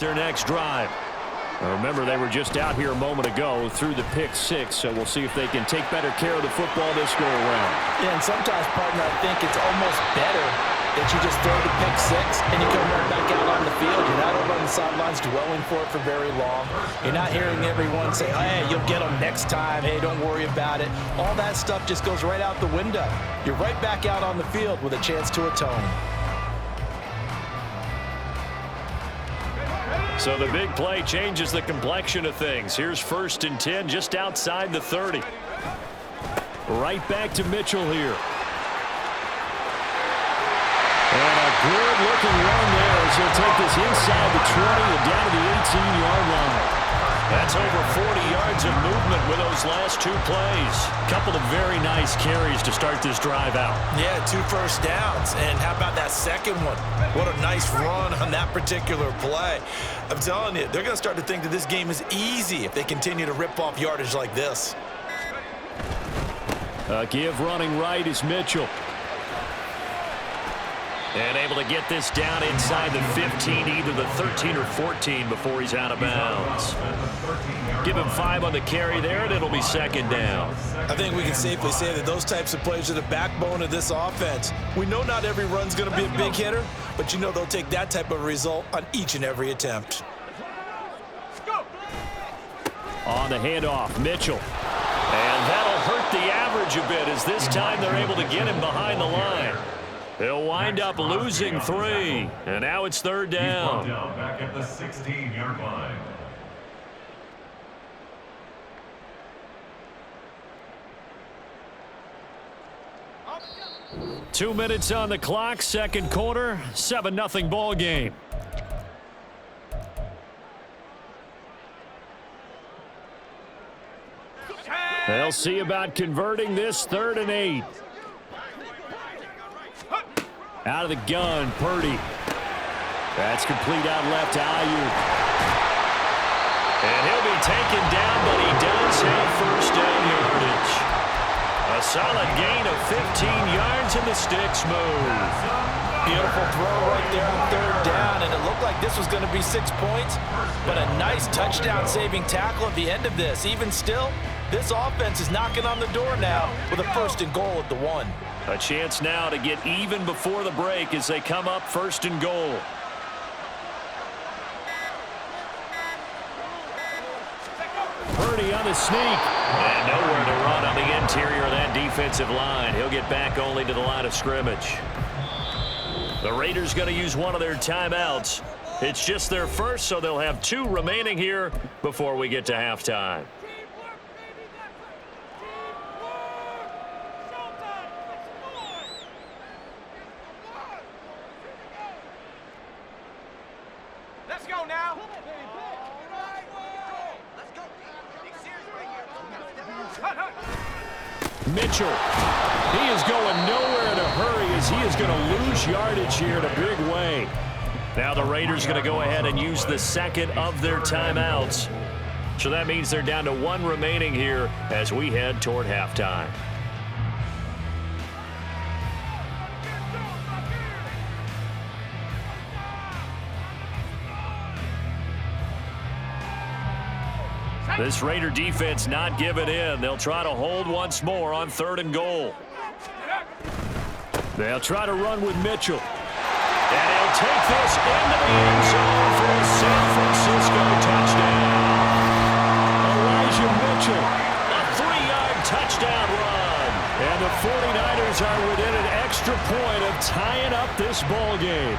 their next drive. Remember, they were just out here a moment ago through the pick six, so we'll see if they can take better care of the football this go-around. Yeah, and sometimes, partner, I think it's almost better that you just throw the pick six and you come right back out on the field. You're not over on the sidelines dwelling for it for very long. You're not hearing everyone say, hey, you'll get them next time. Hey, don't worry about it. All that stuff just goes right out the window. You're right back out on the field with a chance to atone. So the big play changes the complexion of things. Here's 1st and 10 just outside the 30. Right back to Mitchell here. And a good-looking run there as he'll take this inside the 20 and down to the 18-yard line. That's over 40 yards of movement with those last 2 plays. Couple of very nice carries to start this drive out. Yeah, 2 first downs. And how about that second one? What a nice run on that particular play. I'm telling you, they're going to start to think that this game is easy if they continue to rip off yardage like this. Give running right is Mitchell. And able to get this down inside the 15, either the 13 or 14 before he's out of bounds. Give him 5 on the carry there, and it'll be 2nd down. I think we can safely say that those types of plays are the backbone of this offense. We know not every run's going to be a big hitter, but you know they'll take that type of result on each and every attempt. On the handoff, Mitchell. And that'll hurt the average a bit as this time they're able to get him behind the line. He'll wind up losing 3, and now it's 3rd down. Back at the 16-yard line. Two minutes on the clock, 2nd quarter, 7-0 ball game. They'll see about converting this 3rd and 8. Out of the gun, Purdy. That's complete out left to Ayuk. And he'll be taken down, but he does have 1st down yardage. A solid gain of 15 yards and the sticks move. Beautiful throw right there on 3rd down, and it looked like this was going to be 6 points, but a nice touchdown-saving tackle at the end of this. Even still, this offense is knocking on the door now with a 1st and goal at the 1. A chance now to get even before the break as they come up 1st and goal. Purdy on the sneak. And nowhere to run on the interior of that defensive line. He'll get back only to the line of scrimmage. The Raiders going to use one of their timeouts. It's just their first, so they'll have 2 remaining here before we get to halftime. Mitchell, he is going nowhere in a hurry as he is going to lose yardage here in a big way. Now the Raiders going to go ahead and use the 2nd of their timeouts. So that means they're down to 1 remaining here as we head toward halftime. This Raider defense not giving in. They'll try to hold once more on 3rd and goal. They'll try to run with Mitchell. And he'll take this into the end zone for a San Francisco touchdown. Elijah Mitchell, a 3-yard touchdown run. And the 49ers are within an extra point of tying up this ball game.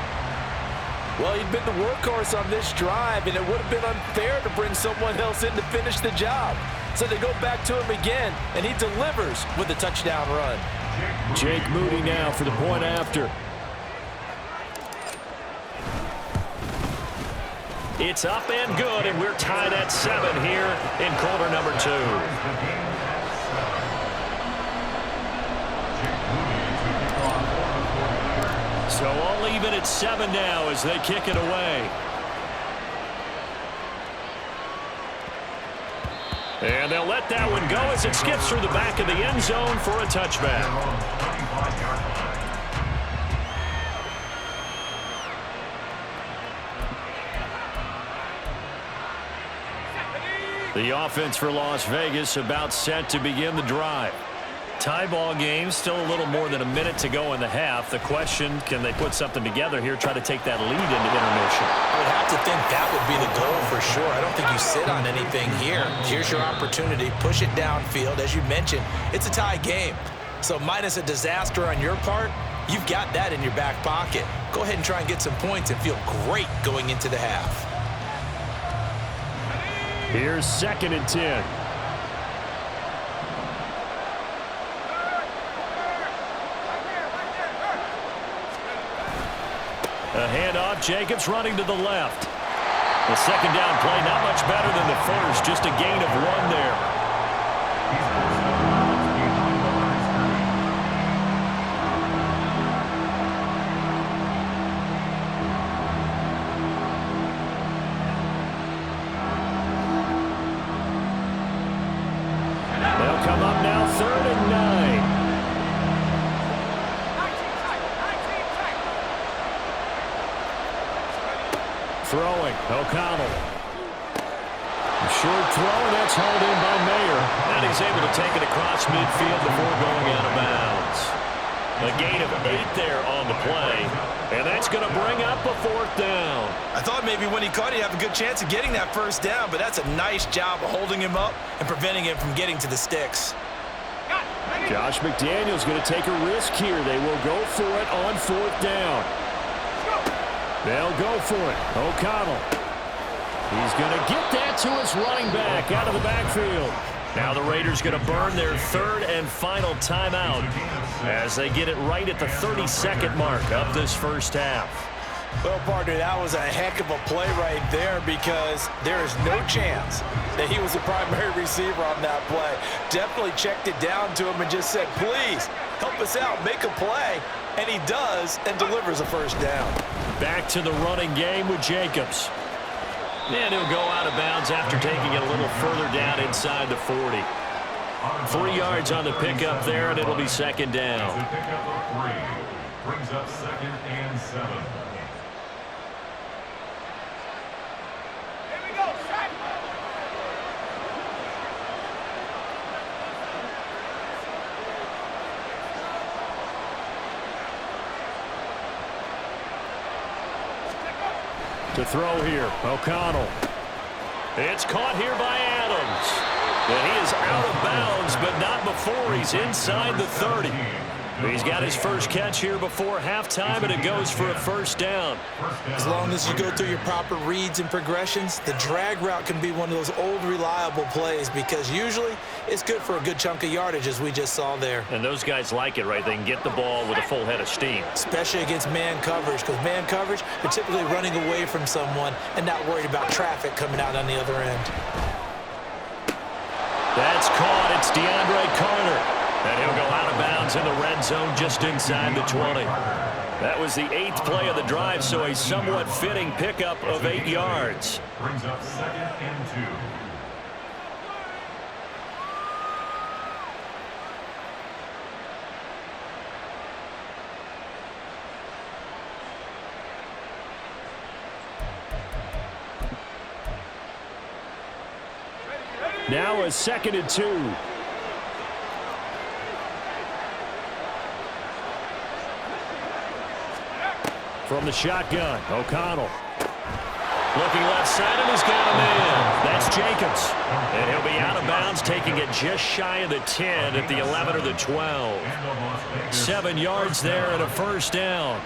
Well, he'd been the workhorse on this drive, and it would have been unfair to bring someone else in to finish the job. So they go back to him again, and he delivers with a touchdown run. Jake Moody now for the point after. It's up and good, and we're tied at 7 here in quarter number 2. So all even at 7 now as they kick it away. And they'll let that one go as it skips through the back of the end zone for a touchback. The offense for Las Vegas about set to begin the drive. Tie ball game, still a little more than a minute to go in the half. The question, can they put something together here, try to take that lead into intermission? I would have to think that would be the goal for sure. I don't think you sit on anything here. Here's your opportunity. Push it downfield. As you mentioned, it's a tie game. So minus a disaster on your part, you've got that in your back pocket. Go ahead and try and get some points and feel great going into the half. Here's 2nd and 10. A handoff, Jacobs running to the left. The second down play, not much better than the first, just a gain of 1 there. They'll come up now, 3rd and 9. Throwing, O'Connell. Short throw, and that's hauled in by Mayer. And he's able to take it across midfield before going out of bounds. A gain of 8 there on the play. And that's going to bring up a 4th down. I thought maybe when he caught it, he'd have a good chance of getting that 1st down, but that's a nice job of holding him up and preventing him from getting to the sticks. Josh McDaniels going to take a risk here. They will go for it on 4th down. They'll go for it. O'Connell. He's going to get that to his running back out of the backfield. Now the Raiders going to burn their 3rd and final timeout as they get it right at the 32nd mark of this first half. Well, partner, that was a heck of a play right there because there is no chance that he was the primary receiver on that play. Definitely checked it down to him and just said, please, help us out, make a play. And he does and delivers a 1st down. Back to the running game with Jacobs. And he'll go out of bounds after taking it a little further down inside the 40. 3 yards on the pickup there, and it'll be 2nd down. The pickup of 3 brings up 2nd and 7. To throw here, O'Connell. It's caught here by Adams. And he is out of bounds, but not before he's inside the 30. He's got his first catch here before halftime, and it goes for a 1st down. As long as you go through your proper reads and progressions, the drag route can be one of those old reliable plays because usually it's good for a good chunk of yardage, as we just saw there. And those guys like it, right? They can get the ball with a full head of steam. Especially against man coverage, because man coverage, you're typically running away from someone and not worried about traffic coming out on the other end. That's caught. It's DeAndre Carter. And he'll go out of bounds in the red zone just inside the 20. That was the 8th play of the drive, so a somewhat fitting pickup of 8 yards. Brings up 2nd and 2. Now a 2nd and 2. From the shotgun, O'Connell. Looking left side, and he's got a man. That's Jacobs. And he'll be out of bounds, taking it just shy of the 10 at the 11 or the 12. 7 yards there and a 1st down.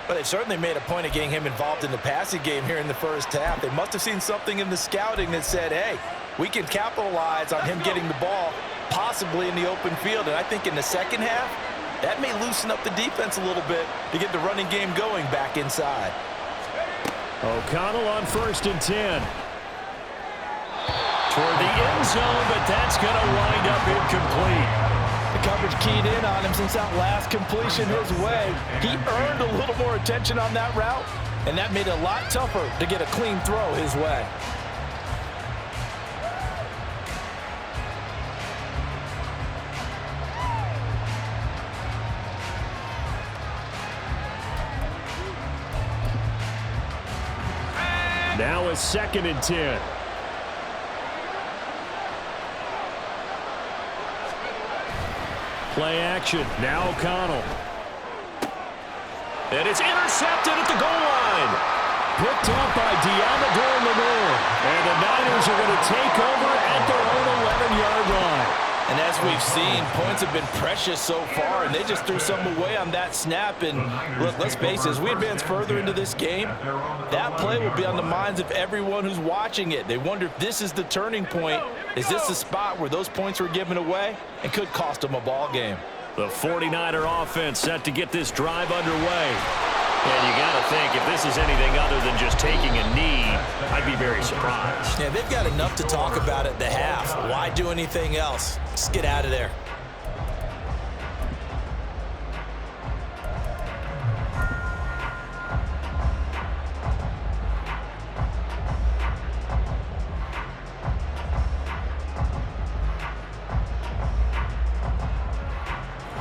But they certainly made a point of getting him involved in the passing game here in the first half. They must have seen something in the scouting that said, hey, we can capitalize on him getting the ball, possibly in the open field. And I think in the second half, that may loosen up the defense a little bit to get the running game going back inside. O'Connell on 1st and 10. Toward the end zone, but that's going to wind up incomplete. The coverage keyed in on him since that last completion his way. He earned a little more attention on that route, and that made it a lot tougher to get a clean throw his way. Now a 2nd and 10. Play action. Now O'Connell. And it's intercepted at the goal line. Picked up by Diamador Lenore. And the Niners are going to take over at their own 11-yard line. And as we've seen, points have been precious so far, and they just threw some away on that snap. And look, let's face it, as we advance further into this game, that play will be on the minds of everyone who's watching it. They wonder if this is the turning point. Is this the spot where those points were given away and could cost them a ball game? The 49er offense set to get this drive underway. And you got to think, if this is anything other than just taking a knee, I'd be very surprised. Yeah, they've got enough to talk about at the half. Why do anything else? Just get out of there.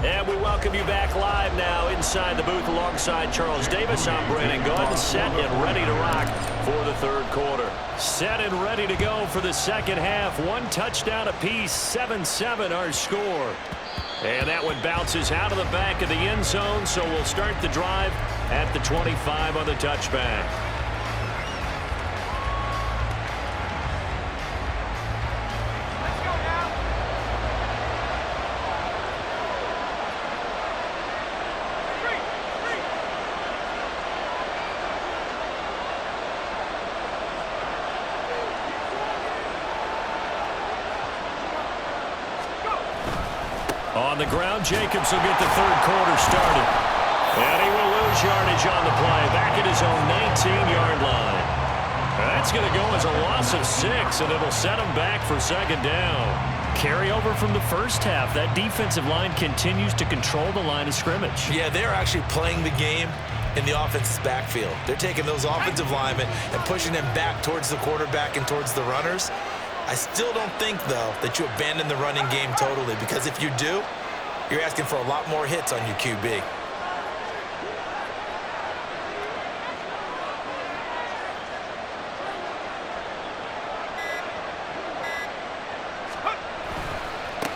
And we welcome you back live now inside the booth alongside Charles Davis. I'm Brandon Gunn, set and ready to rock for the third quarter. Set and ready to go for the second half. One touchdown apiece, 7-7 our score. And that one bounces out of the back of the end zone, so we'll start the drive at the 25 on the touchback. On the ground, Jacobs will get the third quarter started. And he will lose yardage on the play, back at his own 19-yard line. That's going to go as a loss of 6, and it'll set him back for second down. Carryover from the first half. That defensive line continues to control the line of scrimmage. Yeah, they're actually playing the game in the offense's backfield. They're taking those offensive linemen and pushing them back towards the quarterback and towards the runners. I still don't think, though, that you abandon the running game totally, because if you do, you're asking for a lot more hits on your QB.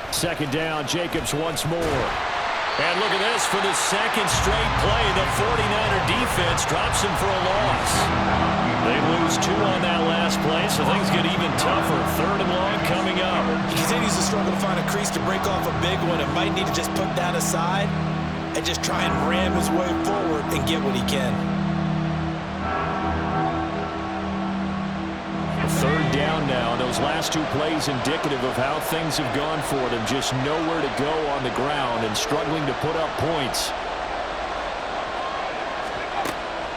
Second down, Jacobs once more. And look at this for the second straight play. The 49er defense drops him for a loss. They lose 2 on that last play, so things get even tougher. Third and long coming up. He continues to struggle to find a crease to break off a big one. It might need to just put that aside and just try and ram his way forward and get what he can. Third down now. Those last 2 plays indicative of how things have gone for them. Just nowhere to go on the ground and struggling to put up points.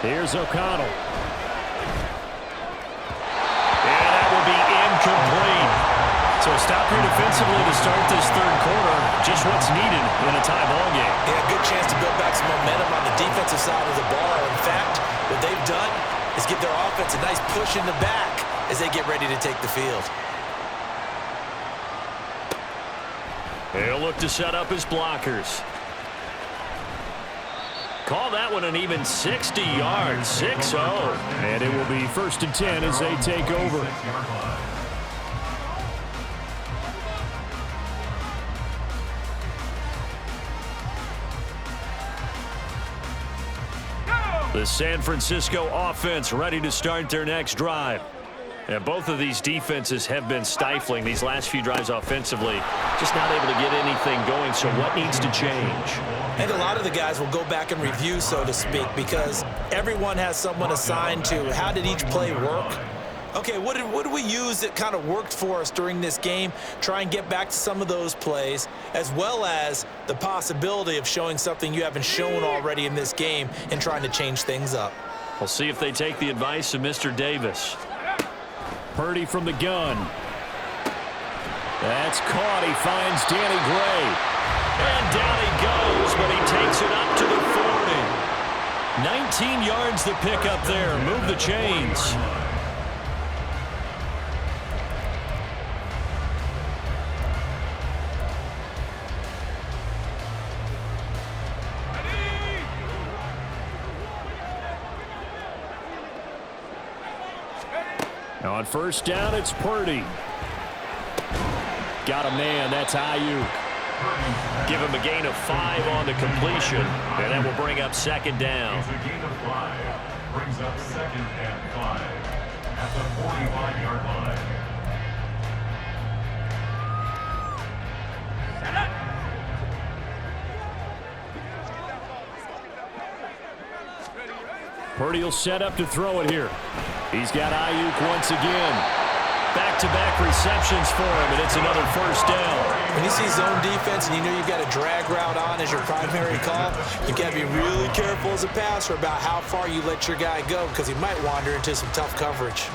Here's O'Connell. And that will be incomplete. So stop here defensively to start this third quarter. Just what's needed in a tie ball game. Yeah, good chance to build back some momentum on the defensive side of the ball. In fact, what they've done is give their offense a nice push in the back as they get ready to take the field. He'll look to set up his blockers. Call that one an even 60 yards, 6-0. And it will be 1st and 10 as they take over. The San Francisco offense ready to start their next drive. And both of these defenses have been stifling these last few drives offensively. Just not able to get anything going, so what needs to change? And a lot of the guys will go back and review, so to speak, because everyone has someone assigned to how did each play work. Okay, what did we use that kind of worked for us during this game? Try and get back to some of those plays, as well as the possibility of showing something you haven't shown already in this game and trying to change things up. We'll see if they take the advice of Mr. Davis. Purdy from the gun. That's caught. He finds Danny Gray. And down he goes, but he takes it up to the 40. 19 yards to pick up there. Move the chains. On first down, it's Purdy. Got a man, that's Ayuk. Give him a gain of 5 on the completion, and that will bring up second down. It's a gain of 5. Brings up second and 5 at the 45-yard line. Purdy will set up to throw it here. He's got Ayuk once again. Back-to-back receptions for him, and it's another first down. When you see zone defense and you know you've got a drag route on as your primary call, you've got to be really careful as a passer about how far you let your guy go because he might wander into some tough coverage.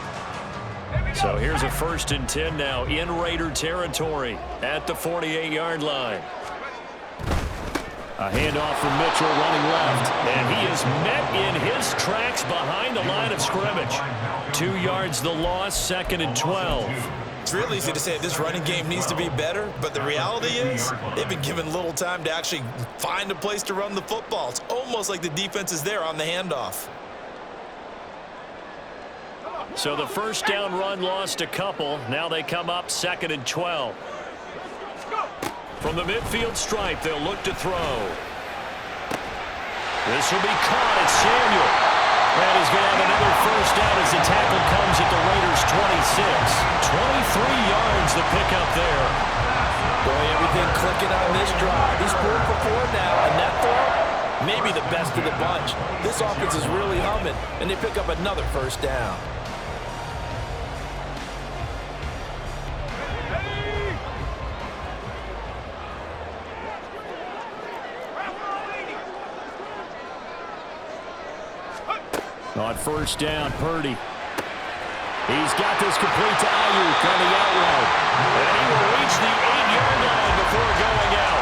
So here's a 1st and 10 now in Raider territory at the 48-yard line. A handoff from Mitchell running left, and he is met in his tracks behind the line of scrimmage. 2 yards the loss, 2nd and 12. It's real easy to say this running game needs to be better, but the reality is they've been given little time to actually find a place to run the football. It's almost like the defense is there on the handoff. So the first down run lost a couple. Now they come up 2nd and 12. From the midfield stripe, they'll look to throw. This will be caught at Samuel. And he's going to have another first down as the tackle comes at the Raiders' 26. 23 yards the pickup there. Boy, everything clicking on this drive. He's 4 for 4 now, and that throw, maybe the best of the bunch. This offense is really humming, and they pick up another first down. On first down, Purdy. He's got this complete to Ayuk on the out route. And he will reach the 8-yard line before going out.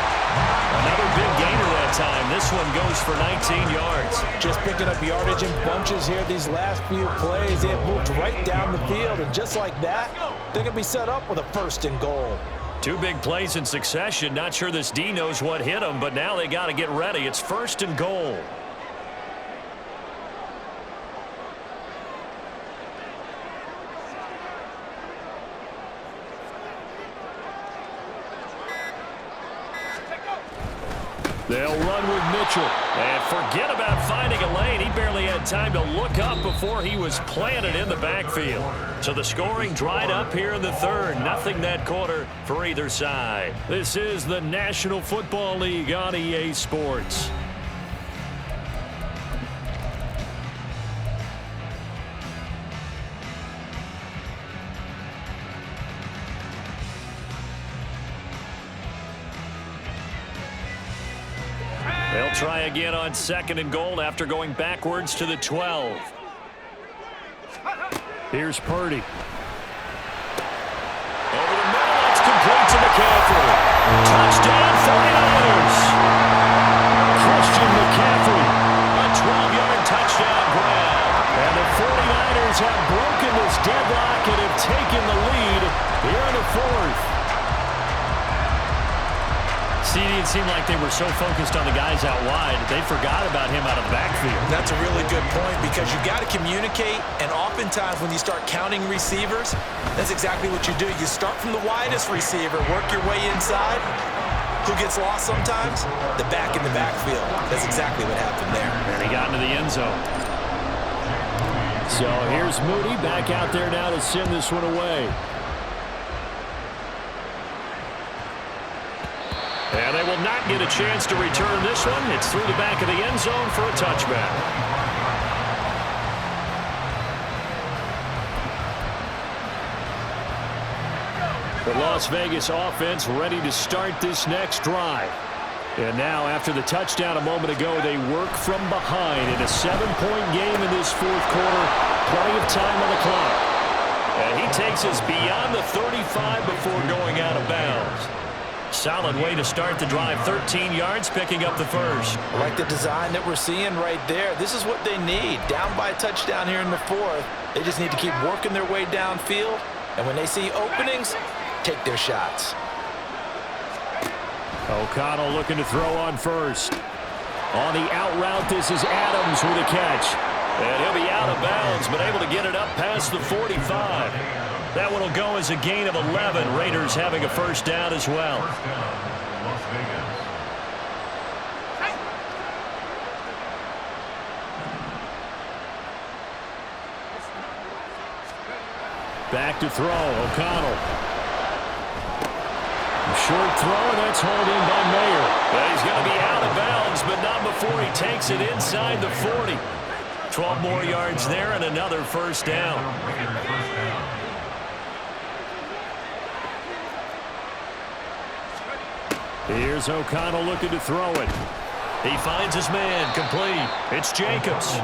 Another big gainer that time. This one goes for 19 yards. Just picking up yardage in bunches here these last few plays. They have moved right down the field, and just like that, they're going to be set up with a 1st and goal. 2 big plays in succession. Not sure this D knows what hit him, but now they got to get ready. It's 1st and goal. They'll run with Mitchell. And forget about finding a lane. He barely had time to look up before he was planted in the backfield. So the scoring dried up here in the 3rd. Nothing that quarter for either side. This is the National Football League on EA Sports. They'll try again on 2nd and goal after going backwards to the 12. Here's Purdy. Over the middle, it's complete to McCaffrey. Touchdown 49ers. Christian McCaffrey, a 12-yard touchdown grab. And the 49ers have broken this deadlock and have taken the lead here in the 4th. See, it seemed like they were so focused on the guys out wide, they forgot about him out of the backfield. That's a really good point because you got to communicate, and oftentimes when you start counting receivers, that's exactly what you do. You start from the widest receiver, work your way inside. Who gets lost sometimes? The back in the backfield. That's exactly what happened there. And he got into the end zone. So here's Moody back out there now to send this one away. And they will not get a chance to return this one. It's through the back of the end zone for a touchback. The Las Vegas offense ready to start this next drive. And now, after the touchdown a moment ago, they work from behind in a 7-point game in this 4th quarter. Plenty of time on the clock. And he takes us beyond the 35 before going out of bounds. Solid way to start the drive. 13 yards, picking up the first. I like the design that we're seeing right there. This is what they need. Down by a touchdown here in the 4th. They just need to keep working their way downfield. And when they see openings, take their shots. O'Connell looking to throw on first. On the out route, this is Adams with a catch. And he'll be out of bounds, but able to get it up past the 45. That one will go as a gain of 11. Raiders having a first down as well. Las Vegas. Back to throw, O'Connell. Short throw, and that's hauled in by Mayer. Well, he's going to be out of bounds, but not before he takes it inside the 40. 12 more yards there and another first down. Here's O'Connell looking to throw it. He finds his man, complete. It's Jacobs.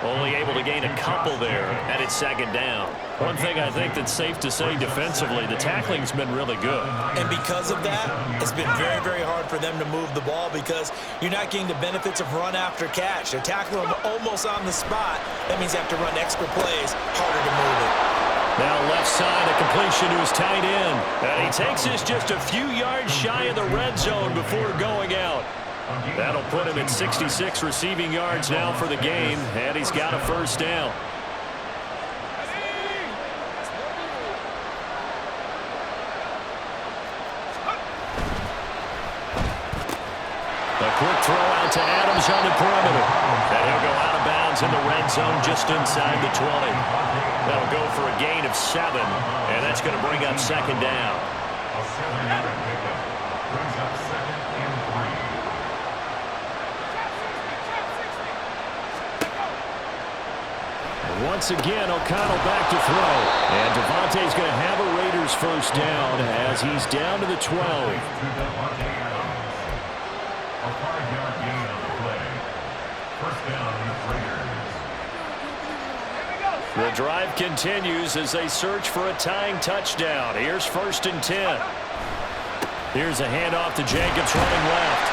Only able to gain a couple there, and it's second down. One thing I think that's safe to say defensively, the tackling's been really good. And because of that, it's been very, very hard for them to move the ball because you're not getting the benefits of run after catch. They're tackling them almost on the spot. That means they have to run extra plays, harder to move it. Now left side, a completion to his tight end. And he takes this just a few yards shy of the red zone before going out. That'll put him at 66 receiving yards now for the game, and he's got a first down. A quick throw out to Adams on the perimeter. And he'll go out of bounds in the red zone just inside the 20. That'll go for a gain of 7, and that's going to bring up second down. A 7-yard pickup brings up second and 3. Once again, O'Connell back to throw. And Devontae's going to have a Raiders first down as he's down to the 12. A 5-yard gain on the play. First down, Raiders. The drive continues as they search for a tying touchdown. Here's first and 10. Here's a handoff to Jacobs running left.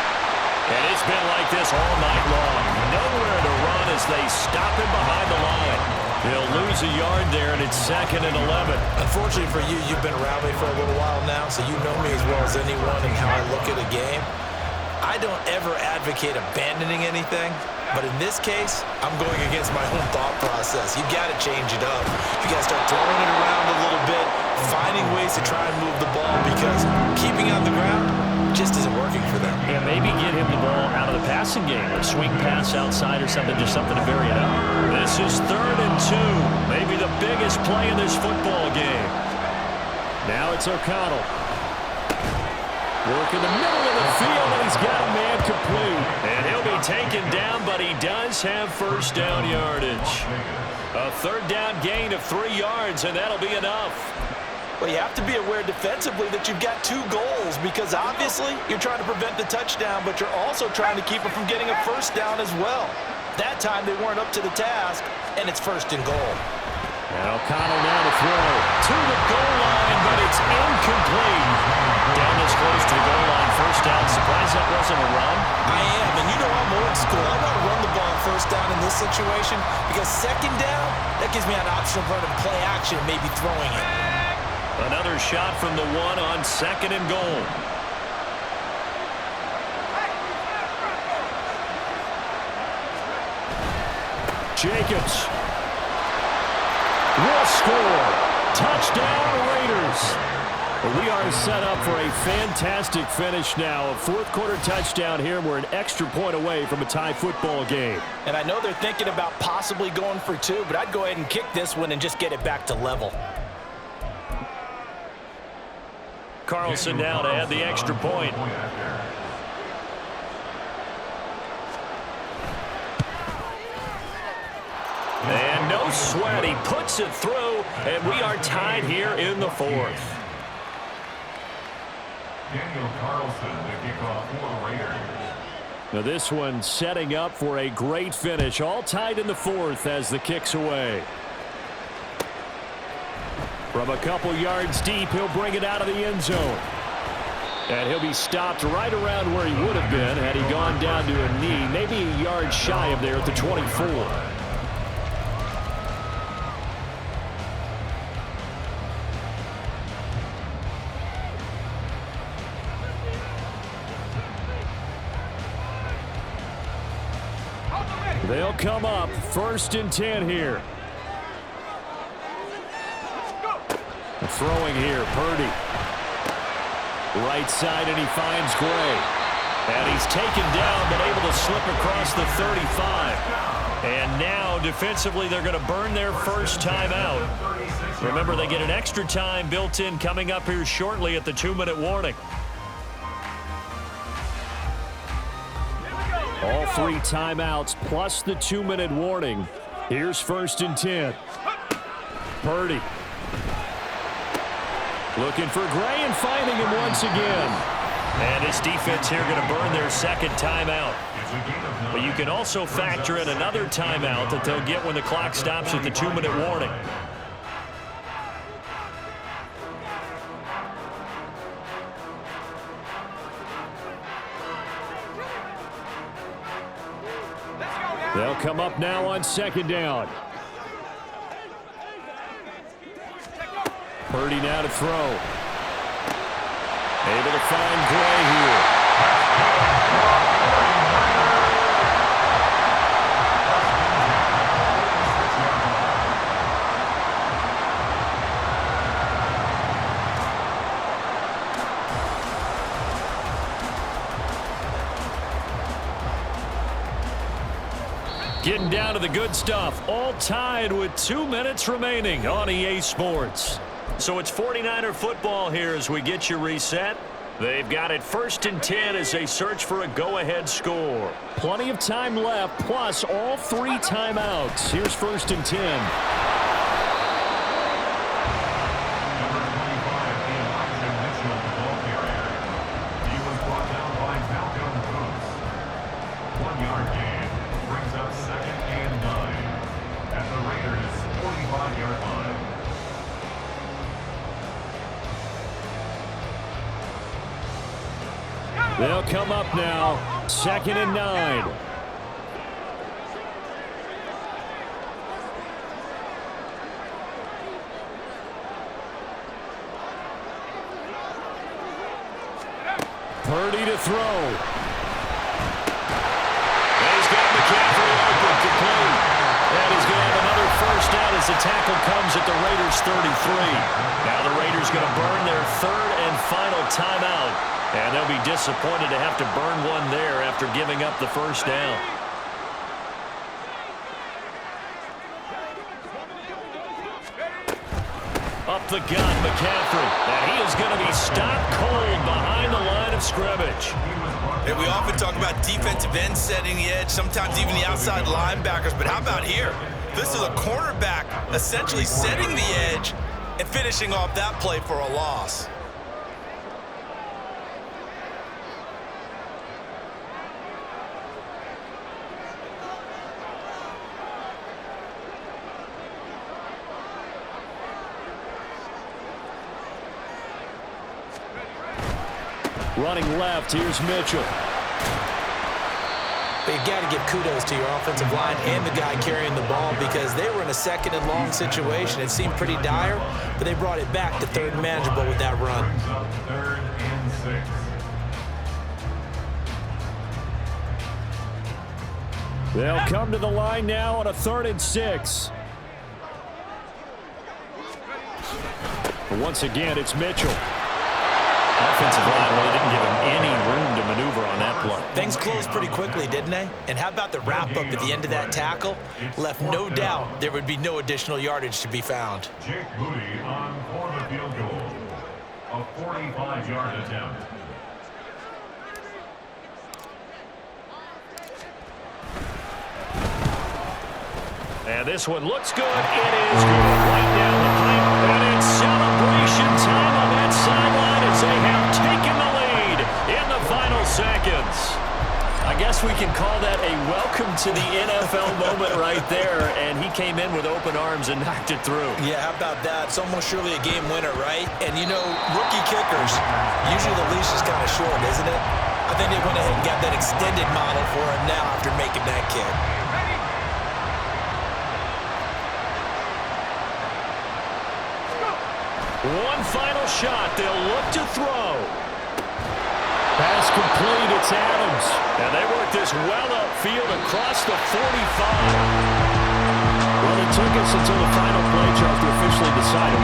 And it's been like this all night long. Nowhere to run as they stop him behind the line. He'll lose a yard there, and it's second and 11. Unfortunately for you, you've been around me for a little while now, so you know me as well as anyone and how I look at a game. I don't ever advocate abandoning anything, but in this case, I'm going against my own thought process. You've got to change it up. You got to start throwing it around a little bit, finding ways to try and move the ball, because keeping on the ground just isn't working for them. Yeah, maybe get him the ball out of the passing game, or swing pass outside or something, just something to vary it up. This is third and 2, maybe the biggest play in this football game. Now it's O'Connell. Work in the middle of the field, and he's got a man complete. And he'll be taken down, but he does have first down yardage. A third down gain of 3 yards, and that'll be enough. Well, you have to be aware defensively that you've got 2 goals because obviously you're trying to prevent the touchdown, but you're also trying to keep it from getting a first down as well. That time they weren't up to the task, and it's first and goal. And O'Connell now to throw to the goal line, but it's incomplete. Down this close to the goal line, first down. Surprised that wasn't a run? I am, and you know I'm old school. I want to run the ball first down in this situation because second down, that gives me an option of running play action and maybe throwing it. Another shot from the 1 on second and goal. Jacobs will score. Touchdown, Raiders. We are set up for a fantastic finish now. A fourth-quarter touchdown here. We're an extra point away from a tie football game. And I know they're thinking about possibly going for 2, but I'd go ahead and kick this one and just get it back to level. Carlson now to add the extra point. And no sweat. He puts it through, and we are tied here in the 4th. Daniel Carlson, the kickoff for Raiders. Now this one setting up for a great finish. All tied in the 4th as the kick's away. From a couple yards deep, he'll bring it out of the end zone. And he'll be stopped right around where he would have been had he gone down to a knee, maybe a yard shy of there at the 24. They'll come up first and 10 here. Throwing here, Purdy. Right side, and he finds Gray. And he's taken down, but able to slip across the 35. And now, defensively, they're going to burn their first timeout. Remember, they get an extra time built in coming up here shortly at the 2-minute warning. All 3 timeouts plus the 2-minute warning. Here's 1st and 10. Purdy. Looking for Gray and finding him once again. And his defense here going to burn their second timeout. But you can also factor in another timeout that they'll get when the clock stops at the 2-minute warning. They'll come up now on 2nd down. Purdy now to throw. Able to find Gray here. Getting down to the good stuff. All tied with 2 minutes remaining on EA Sports. So it's 49er football here as we get you reset. They've got it 1st and 10 as they search for a go-ahead score. Plenty of time left, plus all 3 timeouts. Here's 1st and 10. They'll come up now, 2nd and 9. Purdy to throw. And he's got McCaffrey open, complete. And he's going to have another first down as the tackle comes at the Raiders' 33. Now the Raiders going to burn their 3rd and final timeout. And they'll be disappointed to have to burn one there after giving up the first down. Up the gun, McCaffrey. And he is going to be stopped cold behind the line of scrimmage. And we often talk about defensive ends setting the edge, sometimes even the outside linebackers. But how about here? This is a cornerback essentially setting the edge and finishing off that play for a loss. Running left, here's Mitchell. But you got to give kudos to your offensive line and the guy carrying the ball because they were in a 2nd and long situation. It seemed pretty dire, but they brought it back to 3rd and manageable with that run. 3rd and 6. They'll come to the line now on a 3rd and 6. But once again, it's Mitchell. Offensive line really didn't give him any room to maneuver on that play. Things closed pretty quickly, didn't they? And how about the wrap-up at the end of that tackle? Left no doubt there would be no additional yardage to be found. Jake Moody on for the field goal. A 45-yard attempt. And this one looks good. It is good. Right down the pipe. And it's celebration time on that sideline as they have taken the lead in the final seconds. I guess we can call that a welcome to the NFL moment right there. And he came in with open arms and knocked it through. Yeah, how about that? It's almost surely a game winner, right? And, you know, rookie kickers, usually the leash is kind of short, isn't it? I think they went ahead and got that extended model for him now after making that kick. One final shot. They'll look to throw. Pass complete. It's Adams. And they work this well upfield across the 45. Well, it took us until the final play, Charles, to officially decide